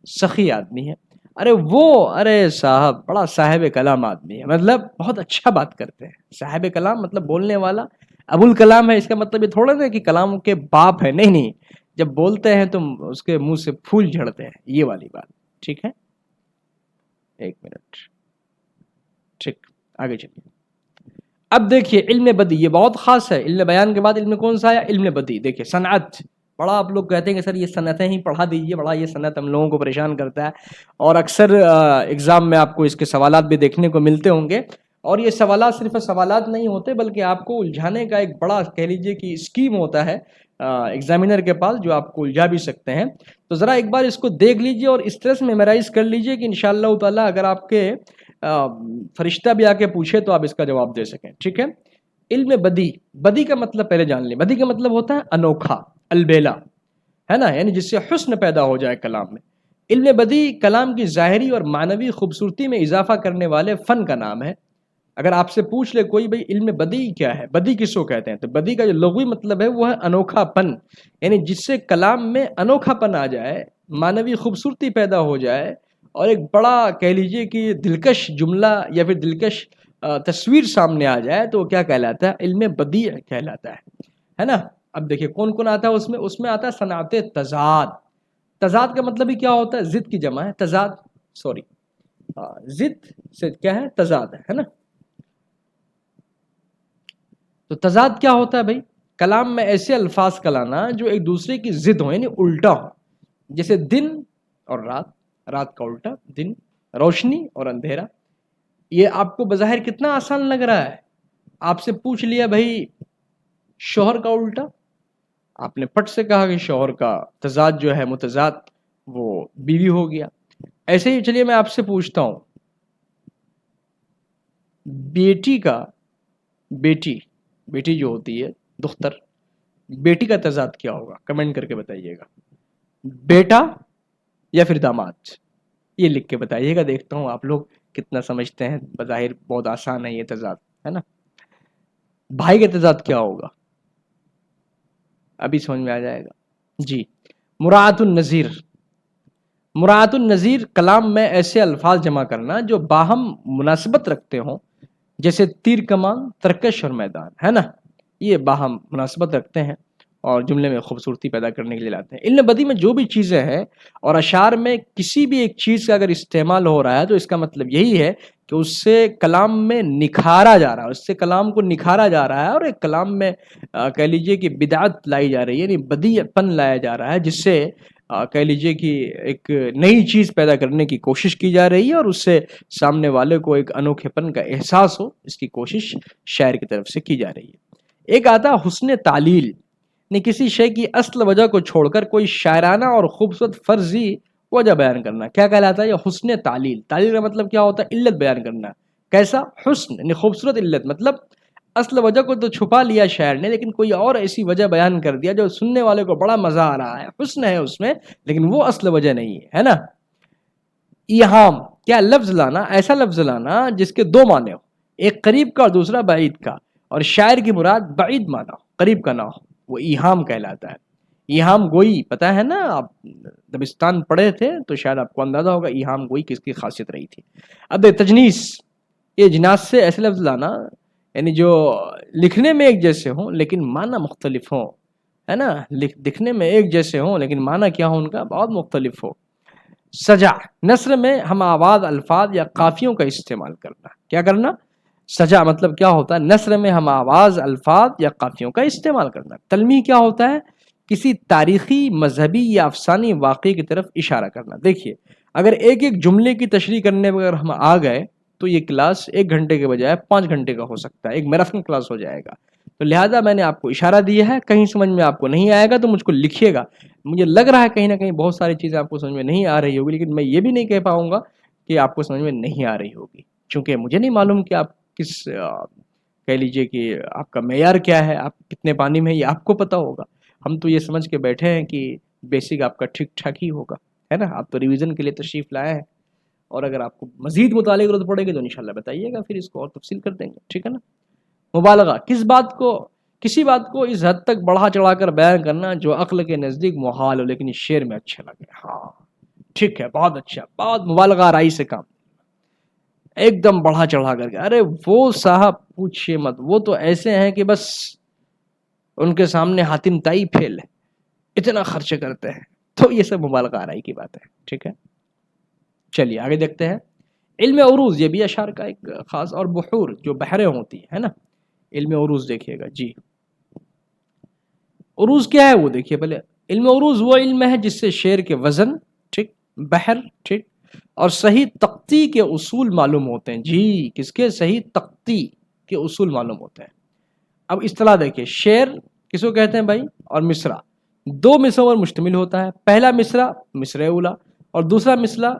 سخی آدمی ہے. ارے صاحب بڑا صاحب کلام آدمی ہے، مطلب بہت اچھا بات کرتے ہیں. صاحب کلام مطلب بولنے والا، ابو الکلام ہے، اس کا مطلب یہ تھوڑا نا کہ کلام کے باپ ہے، نہیں نہیں، جب بولتے ہیں تو اس کے منہ سے پھول جھڑتے ہیں، یہ والی بات. ٹھیک ہے. ایک منٹ. ٹھیک، آگے چلیے. اب دیکھیے علم بدی، یہ بہت خاص ہے. علم بیان کے بعد علم کون سا ہے؟ علم بدی. دیکھیے صنعت، بڑا آپ لوگ کہتے ہیں کہ سر یہ صنعتیں ہی پڑھا دیجیے، بڑا یہ صنعت ہم لوگوں کو پریشان کرتا ہے، اور اکثر ایگزام میں آپ کو اس کے سوالات بھی دیکھنے کو ملتے ہوں گے. اور یہ سوالات صرف سوالات نہیں ہوتے بلکہ آپ کو الجھانے کا ایک بڑا کہہ لیجیے کہ اسکیم ہوتا ہے ایگزامینر کے پاس، جو آپ کو الجھا بھی سکتے ہیں. تو ذرا ایک بار اس کو دیکھ لیجیے اور اس طرح سے میمورائز کر لیجیے کہ انشاءاللہ تعالی اگر آپ کے فرشتہ بھی آ کے پوچھے تو آپ اس کا جواب دے سکیں. ٹھیک ہے. علم بدی، بدی کا مطلب پہلے جان لیں. بدی کا مطلب ہوتا ہے انوکھا، البیلا، ہے نا، یعنی جس سے حسن پیدا ہو جائے کلام میں. علم بدی کلام کی ظاہری اور معنوی خوبصورتی میں اضافہ کرنے والے فن کا نام ہے. اگر آپ سے پوچھ لے کوئی بھئی علم بدی کیا ہے، بدی کس کو کہتے ہیں، تو بدی کا جو لغوی مطلب ہے وہ ہے انوکھا پن، یعنی جس سے کلام میں انوکھا پن آ جائے، معنوی خوبصورتی پیدا ہو جائے، اور ایک بڑا کہہ لیجئے کہ دلکش جملہ یا پھر دلکش تصویر سامنے آ جائے، تو وہ کیا کہلاتا ہے؟ علم بدیع کہلاتا ہے نا. اب دیکھیے کون کون آتا ہے اس میں آتا ہے صنعت تضاد. تضاد کا مطلب ہی کیا ہوتا ہے؟ ضد کی جمع ہے تضاد، سوری، ضد سے کیا ہے؟ تضاد ہے نا. تو تضاد کیا ہوتا ہے بھائی؟ کلام میں ایسے الفاظ کا لانا جو ایک دوسرے کی ضد ہو، یعنی الٹا ہو. جیسے دن اور رات، رات کا الٹا دن، روشنی اور اندھیرا. یہ آپ کو بظاہر کتنا آسان لگ رہا ہے. آپ سے پوچھ لیا بھائی شوہر کا الٹا، آپ نے پٹ سے کہا کہ شوہر کا تضاد جو ہے متضاد وہ بیوی ہو گیا. ایسے ہی چلیے میں آپ سے پوچھتا ہوں بیٹی کا، بیٹی جو ہوتی ہے دختر، بیٹی کا تضاد کیا ہوگا؟ کمنٹ کر کے بتائیے گا. بیٹا یا پھر داماد، یہ لکھ کے بتائیے گا. دیکھتا ہوں آپ لوگ کتنا سمجھتے ہیں. بظاہر بہت آسان ہے یہ تضاد، ہے نا. بھائی کا تضاد کیا ہوگا؟ ابھی سمجھ میں آ جائے گا. جی، مراعات النظیر. مراعات النظیر کلام میں ایسے الفاظ جمع کرنا جو باہم مناسبت رکھتے ہوں، جیسے تیر کمان، ترکش اور میدان، ہے نا. یہ باہم مناسبت رکھتے ہیں اور جملے میں خوبصورتی پیدا کرنے کے لیے لاتے ہیں. علم بدی میں جو بھی چیزیں ہیں اور اشعار میں کسی بھی ایک چیز کا اگر استعمال ہو رہا ہے تو اس کا مطلب یہی ہے کہ اس سے کلام میں نکھارا جا رہا ہے، اس سے کلام کو نکھارا جا رہا ہے، اور ایک کلام میں کہہ لیجئے کہ بدعت لائی جا رہی ہے، یعنی بدیع پن لایا جا رہا ہے، جس سے کہہ لیجئے کہ ایک نئی چیز پیدا کرنے کی کوشش کی جا رہی ہے، اور اس سے سامنے والے کو ایک انوکھے پن کا احساس ہو، اس کی کوشش شاعر کی طرف سے کی جا رہی ہے. ایک آتا حسن تعلیل، نے کسی شے کی اصل وجہ کو چھوڑ کر کوئی شاعرانہ اور خوبصورت فرضی وجہ بیان کرنا. کیا کہلاتا ہے یہ؟ حسن تعلیل. تعلیل کا مطلب کیا ہوتا ہے؟ علت بیان کرنا. کیسا؟ حسن یعنی خوبصورت، علت مطلب اصل وجہ کو تو چھپا لیا شاعر نے، لیکن کوئی اور ایسی وجہ بیان کر دیا جو سننے والے کو بڑا مزہ آ رہا ہے، حسن ہے اس میں، لیکن وہ اصل وجہ نہیں ہے نا۔ ایہام، کیا لفظ لانا، ایسا لفظ لانا جس کے دو معنی ہو، ایک قریب کا اور دوسرا بعید کا، اور شاعر کی مراد بعید معنی ہو، قریب کا نہ ہو، وہ ایہام کہلاتا ہے۔ ایہام گوئی پتہ ہے نا، آپ دبستان پڑھے تھے تو شاید آپ کو اندازہ ہوگا ایہام گوئی کس کی خاصیت رہی تھی۔ اب تجنیس، یہ جناس سے ایسے لفظ لانا یعنی جو لکھنے میں ایک جیسے ہوں لیکن معنی مختلف ہوں، ہے نا، دکھنے میں ایک جیسے ہوں لیکن معنی کیا ہو ان کا بہت مختلف ہو۔ سجع، نثر میں ہم آواز الفاظ یا قافیوں کا استعمال کرنا، کیا کرنا؟ سجع مطلب کیا ہوتا ہے؟ نثر میں ہم آواز الفاظ یا قافیوں کا استعمال کرنا۔ تلمیح کیا ہوتا ہے؟ کسی تاریخی، مذہبی یا افسانی واقعے کی طرف اشارہ کرنا۔ دیکھیے اگر ایک ایک جملے کی تشریح کرنے میں اگر ہم آ گئے تو یہ کلاس 1 گھنٹے کے بجائے 5 گھنٹے کا ہو سکتا ہے، ایک میراتھن کلاس ہو جائے گا۔ تو لہٰذا میں نے آپ کو اشارہ دیا ہے، کہیں سمجھ میں آپ کو نہیں آئے گا تو مجھ کو لکھیے گا۔ مجھے لگ رہا ہے کہیں نہ کہیں بہت ساری چیزیں آپ کو سمجھ میں نہیں آ رہی ہوگی، لیکن میں یہ بھی نہیں کہہ پاؤں گا کہ آپ کو سمجھ میں نہیں آ رہی ہوگی، چونکہ مجھے نہیں معلوم کہ آپ کس کہہ لیجئے کہ آپ کا معیار کیا ہے، آپ کتنے پانی میں، یہ آپ کو پتہ ہوگا۔ ہم تو یہ سمجھ کے بیٹھے ہیں کہ بیسک آپ کا ٹھیک ٹھاک ہی ہوگا، ہے نا۔ آپ تو ریویژن کے لیے تشریف لائے ہیں، اور اگر آپ کو مزید مطالعے کی ضرورت پڑے گی تو انشاءاللہ بتائیے گا، پھر اس کو اور تفصیل کر دیں گے، ٹھیک ہے نا۔ مبالغہ، کسی بات کو اس حد تک بڑھا چڑھا کر بیان کرنا جو عقل کے نزدیک محال ہو لیکن اس شعر میں اچھا لگے۔ ہاں ٹھیک ہے، بہت اچھا، بہت مبالغہ آرائی سے کام، ایک دم بڑھا چڑھا کر کے، ارے وہ صاحب پوچھئے مت، وہ تو ایسے ہیں کہ بس ان کے سامنے حاتم تائی پھیل ہے، اتنا خرچ کرتے ہیں، تو یہ سب مبالغہ آرائی کی بات ہے، ٹھیک ہے۔ چلیے آگے دیکھتے ہیں۔ علم عروض، یہ بھی اشعار کا ایک خاص، اور بحور جو بحریں ہوتی ہے نا، علم عروض دیکھیے گا جی۔ عروض کیا ہے وہ دیکھیے پہلے۔ علم عروض وہ علم ہے جس سے شعر کے وزن، ٹھیک، بحر، ٹھیک، اور صحیح تختی کے اصول معلوم ہوتے ہیں جی، کس کے؟ صحیح تختی کے اصول معلوم ہوتے ہیں۔ اب اصطلاح دیکھیے، شعر کس کو کہتے ہیں بھائی؟ اور مصرع 2 مصرعوں پر مشتمل ہوتا ہے، پہلا مصرع مصرع اولا اور دوسرا مصرع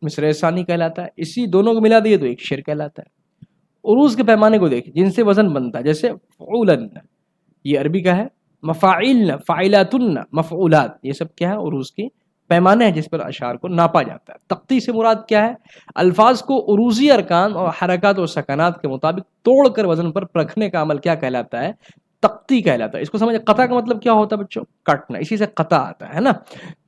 مصرع ثانی کہلاتا ہے، اسی دونوں کو ملا دیے تو ایک شعر کہلاتا ہے۔ عروض کے پیمانے کو دیکھیں جن سے وزن بنتا ہے، جیسے فعولن، یہ عربی کا ہے، مفاعلن، فاعلاتن، مفعولات، یہ سب کیا ہے؟ عروض کی پیمانے ہیں جس پر اشعار کو ناپا جاتا ہے۔ تختی سے مراد کیا ہے؟ الفاظ کو عروضی ارکان اور حرکات و سکنات کے مطابق توڑ کر وزن پر پرکھنے کا عمل کیا کہلاتا ہے؟ تختی کہلاتا ہے۔ اس کو سمجھے، قطع کا مطلب کیا ہوتا ہے بچوں؟ کٹنا، اسی سے قطع آتا ہے نا۔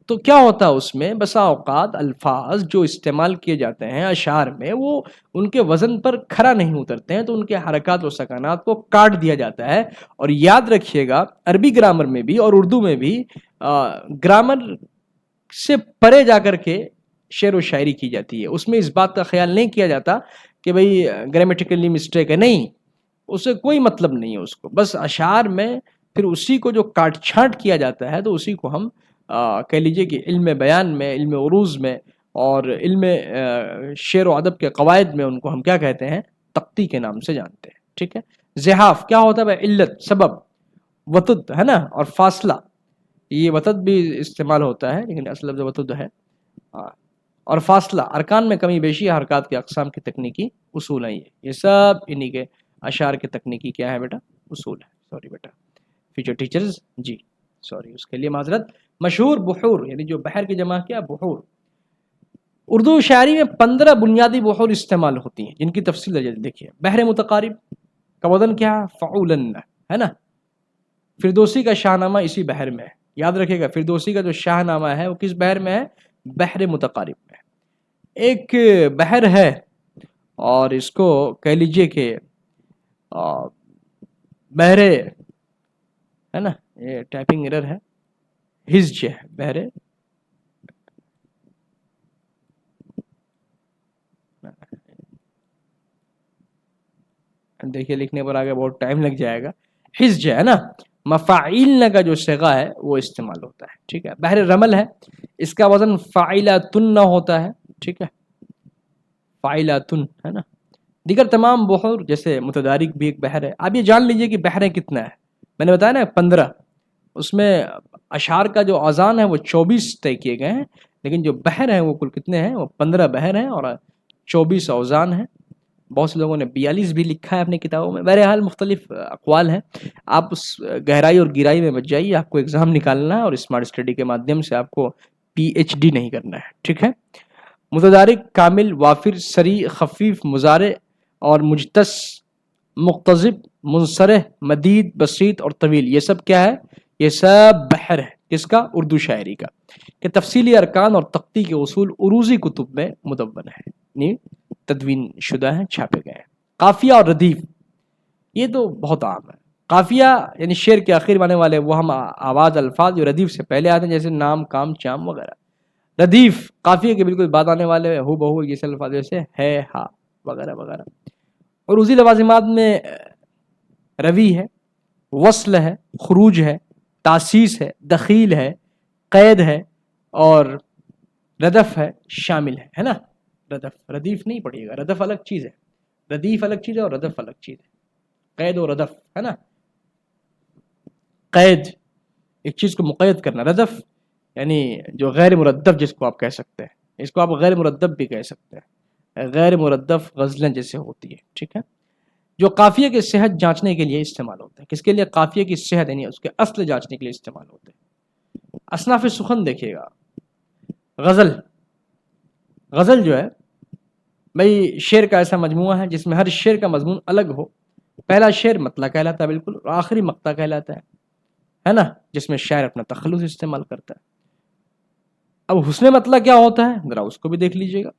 تو کیا ہوتا ہے اس میں؟ بسا اوقات الفاظ جو استعمال کیے جاتے ہیں اشعار میں، وہ ان کے وزن پر کھرا نہیں اترتے ہیں، تو ان کے حرکات و سکنات کو کاٹ دیا جاتا ہے۔ اور یاد رکھیے گا عربی گرامر میں بھی اور اردو میں بھی گرامر سے پرے جا کر کے شعر و شاعری کی جاتی ہے، اس میں اس بات کا خیال نہیں کیا جاتا کہ بھئی گرامیٹیکلی مسٹیک ہے، نہیں، اس سے کوئی مطلب نہیں ہے اس کو، بس اشعار میں پھر اسی کو جو کاٹ چھانٹ کیا جاتا ہے تو اسی کو ہم کہہ لیجئے کہ علم بیان میں، علم عروض میں اور علم شعر و ادب کے قواعد میں ان کو ہم کیا کہتے ہیں؟ تختی کے نام سے جانتے ہیں، ٹھیک ہے۔ زحاف کیا ہوتا ہے؟ علت، سبب، وتد ہے نا، اور فاصلہ، یہ وتد بھی استعمال ہوتا ہے لیکن اصل لفظ وتد ہے، اور فاصلہ، ارکان میں کمی بیشی، حرکات کے اقسام کی تکنیکی اصول ہیں، یہ سب انہی کے اشعار کے تکنیکی کیا ہے بیٹا؟ اصول ہے۔ سوری بیٹا، فیوچر ٹیچرز جی سوری، اس کے لیے معذرت۔ مشہور بحور، یعنی جو بحر کی جمع کیا؟ بحور۔ اردو شاعری میں 15 بنیادی بحور استعمال ہوتی ہیں جن کی تفصیل دیکھیے۔ بحر متقارب کا وزن کیا ہے؟ فعولن ہے نا۔ فردوسی کا شاہ نامہ اسی بحر میں ہے، یاد رکھیے گا فردوسی کا جو شاہ نامہ ہے وہ کس بحر میں ہے؟ بحر متقارب میں۔ ایک بحر ہے اور اس کو کہہ لیجئے کہ بحر ہے نا، یہ ٹائپنگ ایرر ہے، ہجج ہے، بحر دیکھیے لکھنے پر آگے بہت ٹائم لگ جائے گا، ہجج ہے نا، مفاعیل کا جو صیغہ ہے وہ استعمال ہوتا ہے، ٹھیک ہے۔ بحر رمل ہے، اس کا وزن فاعلاتن ہوتا ہے، ٹھیک ہے، فاعلاتن ہے نا۔ دیگر تمام بحور جیسے متدارک بھی ایک بحر ہے۔ آپ یہ جان لیجئے کہ بحریں کتنا ہے، میں نے بتایا نا 15، اس میں اشعار کا جو اوزان ہے وہ 24 طے کیے گئے ہیں، لیکن جو بحر ہیں وہ کل کتنے ہیں؟ وہ 15 بحر ہیں اور 24 اوزان ہیں۔ بہت سے لوگوں نے 42 بھی لکھا ہے اپنی کتابوں میں. بہرحال مختلف اقوال ہیں. آپ اس گہرائی اور گہرائی میں مت جائیے. آپ کو ایگزام نکالنا ہے اور اسمارٹ اسٹڈی کے مادھیم سے آپ کو PhD نہیں کرنا ہے. ٹھیک ہے. متدارک، کامل، وافر، سری، خفیف، مضارع اور مجتس، مقتضب، منصرح، مدید، بسیط اور طویل، یہ سب کیا ہے؟ یہ سب بحر ہے. کس کا؟ اردو شاعری کا. کہ تفصیلی ارکان اور تختی کے اصول عروضی کتب میں مدون ہے، یعنی تدوین شدہ ہیں، چھاپے گئے ہیں. قافیہ اور ردیف، یہ تو بہت عام ہے. قافیہ یعنی شعر کے آخر میں آنے والے وہ ہم آواز الفاظ جو ردیف سے پہلے آتے ہیں، جیسے نام، کام، چام وغیرہ. ردیف قافیے کے بالکل بعد آنے والے ہو بہو یہ الفاظ جیسے ہے، ہا وغیرہ وغیرہ. اور عروضی لوازمات میں روی ہے، وصل ہے، خروج ہے، تاسیس ہے، دخیل ہے، قید ہے اور ردف ہے، شامل ہے نا. ردف، ردیف نہیں پڑھیے گا، ردف الگ چیز ہے. ردیف الگ چیز ہے اور ردف الگ چیز ہے. قید و ردف ہے نا. قید ایک چیز کو مقید کرنا، ردف یعنی جو غیر مردف جس کو آپ کہہ سکتے ہیں، اس کو آپ غیر مردف بھی کہہ سکتے ہیں. غیر مردف غزلیں جیسے ہوتی ہے. ٹھیک ہے. جو قافیے کی صحت جانچنے کے لیے استعمال ہوتا ہے. کس کے لیے؟ قافیے کی صحت یعنی اس کے اصل جانچنے کے لیے استعمال ہوتے ہیں. اصناف سخن دیکھیے گا. غزل، غزل جو ہے بھائی شعر کا ایسا مجموعہ ہے جس میں ہر شعر کا مضمون الگ ہو. پہلا شعر مطلع کہلاتا ہے بالکل، اور آخری مقطع کہلاتا ہے نا، جس میں شاعر اپنا تخلص استعمال کرتا ہے. اب حسن مطلع کیا ہوتا ہے ذرا اس کو بھی دیکھ لیجئے گا.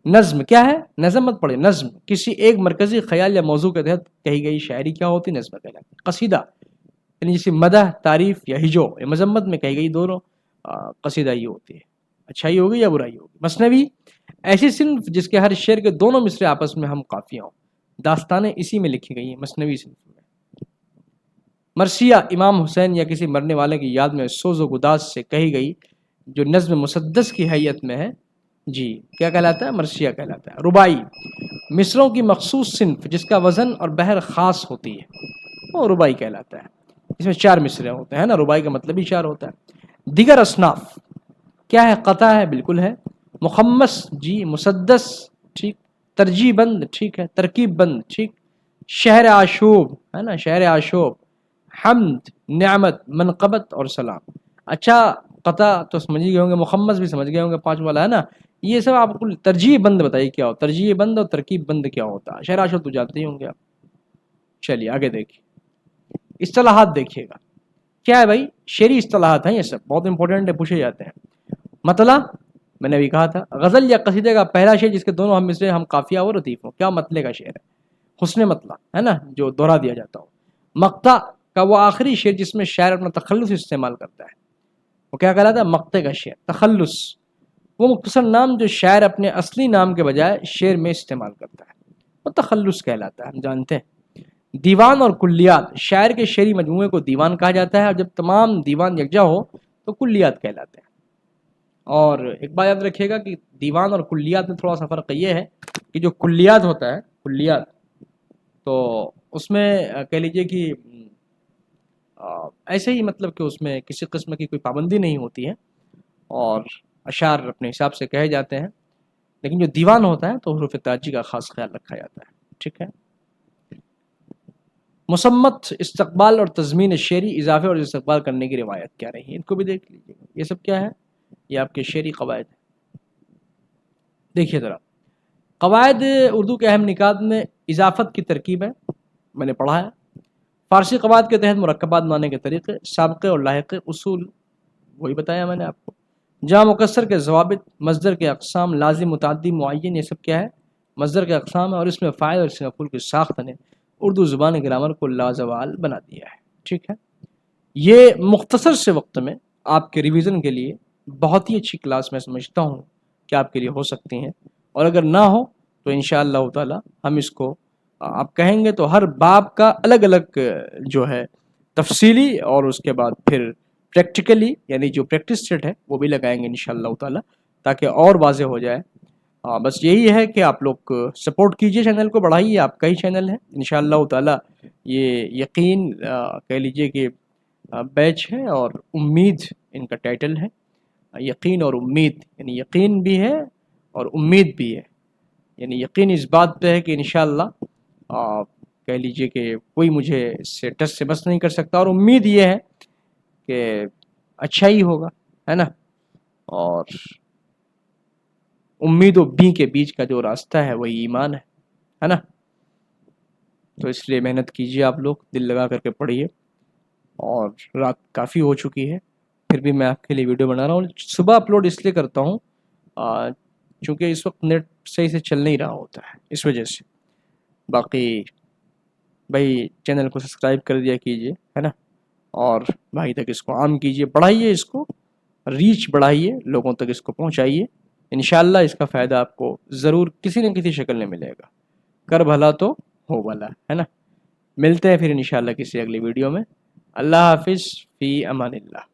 نظم کیا ہے؟ نظم مت پڑھے، نظم کسی ایک مرکزی خیال یا موضوع کے تحت کہی گئی شاعری کیا ہوتی؟ نظم کہلاتی. قصیدہ یعنی جیسے مدح، تعریف یا ہجو یا مذمت میں کہی گئی دونوں قصیدہ یہ ہوتی ہے. اچھائی ہوگی یا برائی ہوگی. مثنوی ایسی صنف جس کے ہر شعر کے دونوں مصرے آپس میں ہم قافیہ ہوں. داستانیں اسی میں لکھی گئی ہیں مثنوی صنف میں. مرثیہ امام حسین یا کسی مرنے والے کی یاد میں سوز و گداز سے کہی گئی جو نظم مسدس کی حیت میں ہے، جی کیا کہلاتا ہے؟ مرثیہ کہلاتا ہے. رباعی مصروں کی مخصوص صنف جس کا وزن اور بحر خاص ہوتی ہے، وہ رباعی کہلاتا ہے. اس میں 4 مصرے ہوتے ہیں نا، رباعی کا مطلب ہی 4 ہوتا ہے. دیگر اصناف کیا ہے؟ قطع ہے، بالکل ہے. مخمس، جی. مسدس، ٹھیک. ترجیح بند، ٹھیک ہے. ترکیب بند، ٹھیک. شہر آشوب ہے نا، شہر آشوب. حمد، نعمت، منقبت اور سلام. اچھا قطع تو سمجھ گئے ہوں گے، مخمس بھی سمجھ گئے ہوں گے، 5 والا ہے نا. یہ سب آپ کو ترجیح بند بتائیے کیا ہوتا ہے. ترجیح بند اور ترکیب بند کیا ہوتا ہے؟ شہر آشوب تو جانتے ہی ہوں گے آپ. چلیے آگے دیکھیے. اصطلاحات دیکھیے گا. کیا ہے بھائی؟ شعری اصطلاحات ہیں یہ سب، بہت امپورٹنٹ ہے، پوچھے جاتے ہیں. مطلع میں نے ابھی کہا تھا، غزل یا قصیدے کا پہلا شعر جس کے دونوں ہم مصرے ہم قافیہ اور ردیف ہوں، کیا مطلع کا شعر ہے؟ حسن مطلع ہے نا، جو دوہرا دیا جاتا ہو. مقطع کا وہ آخری شعر جس میں شاعر اپنا تخلص استعمال کرتا ہے، وہ کیا کہلاتا ہے؟ مقطع کا شعر. تخلص وہ مختصر نام جو شاعر اپنے اصلی نام کے بجائے شعر میں استعمال کرتا ہے، وہ تخلص کہلاتا ہے، ہم جانتے ہیں. دیوان اور کلیات، شاعر کے شعری مجموعے کو دیوان کہا جاتا ہے، اور جب تمام دیوان یکجا ہو تو کلیات کہلاتے ہیں. اور ایک بات یاد رکھیے گا کہ دیوان اور کلیات میں تھوڑا سا فرق یہ ہے کہ جو کلیات ہوتا ہے، کلیات تو اس میں کہہ لیجئے کہ ایسے ہی مطلب کہ اس میں کسی قسم کی کوئی پابندی نہیں ہوتی ہے اور اشعار اپنے حساب سے کہے جاتے ہیں. لیکن جو دیوان ہوتا ہے تو حروف تاجی کا خاص خیال رکھا جاتا ہے. ٹھیک ہے. مسمت، استقبال اور تضمین شعری، اضافے اور استقبال کرنے کی روایت کیا رہی ہے، ان کو بھی دیکھ لیجیے. یہ سب کیا ہے؟ یہ آپ کے شعری قواعد ہیں. دیکھیے ذرا قواعد اردو کے اہم نکات میں اضافت کی ترکیب ہے، میں نے پڑھا ہے. فارسی قواعد کے تحت مرکبات بنانے کے طریقے، سابقے اور لاحقے، اصول وہی بتایا میں نے آپ کو. جمع مکسر کے ضوابط، مصدر کے اقسام، لازم، متعدی، معین، یہ سب کیا ہے؟ مصدر کے اقسام ہے، اور اس میں فاعل اور اسم مفعول کی ساخت نے اردو زبان گرامر کو لازوال بنا دیا ہے. ٹھیک ہے. یہ مختصر سے وقت میں آپ کے ریویژن کے لیے بہت ہی اچھی کلاس میں سمجھتا ہوں کہ آپ کے لیے ہو سکتی ہیں، اور اگر نہ ہو تو انشاءاللہ تعالی ہم اس کو آپ کہیں گے تو ہر باب کا الگ الگ جو ہے تفصیلی اور اس کے بعد پھر پریکٹیکلی یعنی جو پریکٹس سیٹ ہے وہ بھی لگائیں گے انشاءاللہ تعالی تاکہ اور واضح ہو جائے. بس یہی ہے کہ آپ لوگ سپورٹ کیجئے، چینل کو بڑھائیے، آپ کا ہی چینل ہے انشاءاللہ تعالی. یہ یقین کہہ لیجئے کہ بیچ ہے اور امید ان کا ٹائٹل ہے. یقین اور امید، یعنی یقین بھی ہے اور امید بھی ہے. یعنی یقین اس بات پہ ہے کہ انشاءاللہ کہہ لیجئے کہ کوئی مجھے اس سے ٹچ سے بس نہیں کر سکتا، اور امید یہ ہے کہ اچھا ہی ہوگا، ہے نا. اور امید و بی کے بیچ کا جو راستہ ہے وہی ایمان ہے نا. تو اس لیے محنت کیجیے آپ لوگ، دل لگا کر کے پڑھیے. اور رات کافی ہو چکی ہے، پھر بھی میں آپ کے لیے ویڈیو بنا رہا ہوں. صبح اپلوڈ اس لیے کرتا ہوں چونکہ اس وقت نیٹ صحیح سے چل نہیں رہا ہوتا ہے، اس وجہ سے. باقی بھائی چینل کو سبسکرائب کر دیا کیجیے، ہے نا. اور بھائی تک اس کو عام کیجیے، بڑھائیے اس کو، ریچ بڑھائیے، لوگوں تک اس کو پہنچائیے. انشاءاللہ اس کا فائدہ آپ کو ضرور کسی نہ کسی شکل میں ملے گا. کر بھلا تو ہو بھلا، ہے نا. ملتے ہیں پھر انشاءاللہ کسی اگلی ویڈیو میں. اللہ حافظ، فی امان اللہ.